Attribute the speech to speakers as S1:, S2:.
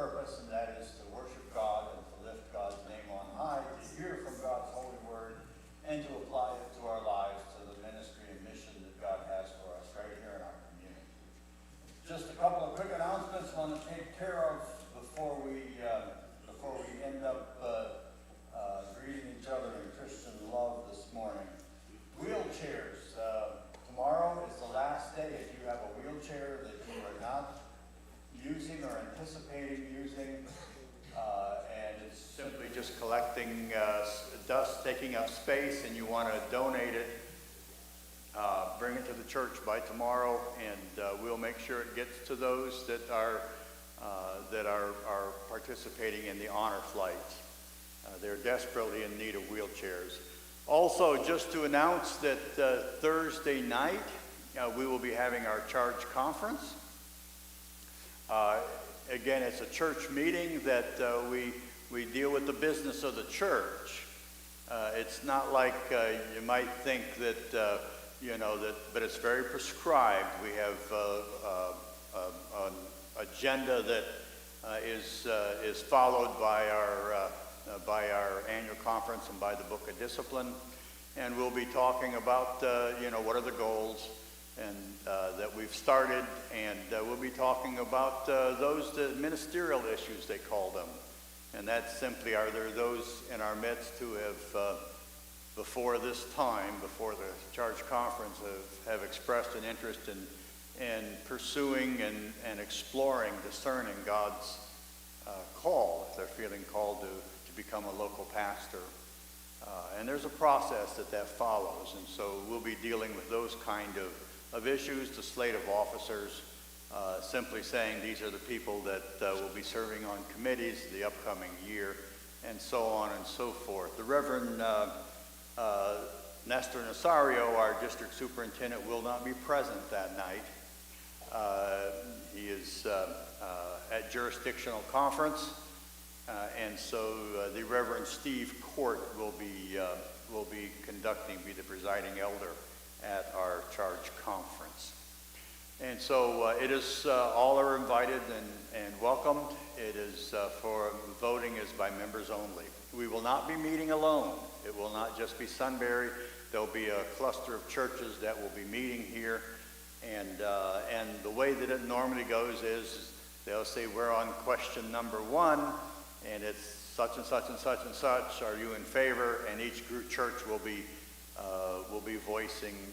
S1: purpose, and that is to worship God and to lift God's name on high, to hear from God's holy word, and to apply it to our lives, to the ministry and mission that God has for us right here in our community. Just a couple of quick announcements I want to take care of before we end up greeting each other in Christian love this morning. Wheelchairs. Tomorrow is the last day. If you have a wheelchair that you are not using or anticipating using, and it's simply just collecting dust, taking up space, and you want to donate it, bring it to the church by tomorrow, and we'll make sure it gets to those that are participating in the honor flights. They're desperately in need of wheelchairs. Also, just to announce that Thursday night we will be having our charge conference. Again, it's a church meeting that we deal with the business of the church. It's not like you might think that but it's very prescribed. We have an agenda that is followed by our annual conference and by the Book of Discipline, and we'll be talking about what are the goals and that we've started, and we'll be talking about the ministerial issues, they call them, and that's simply, are there those in our midst who have before this time, before the charge conference, have expressed an interest in pursuing and exploring, discerning God's call, if they're feeling called to become a local pastor. And there's a process that follows, and so we'll be dealing with those kind of issues. The slate of officers, simply saying these are the people that will be serving on committees the upcoming year, and so on and so forth. The Reverend Nestor Nasario, our district superintendent, will not be present that night. He is at jurisdictional conference, and so the Reverend Steve Court will be the presiding elder at our charge conference. And so it is all are invited and welcomed. It is for voting is by members only. We will not be meeting alone. It will not just be Sunbury. There'll be a cluster of churches that will be meeting here, and the way that it normally goes is they'll say we're on question number 1, and it's such and such and such and such. Are you in favor? And each group church will be voicing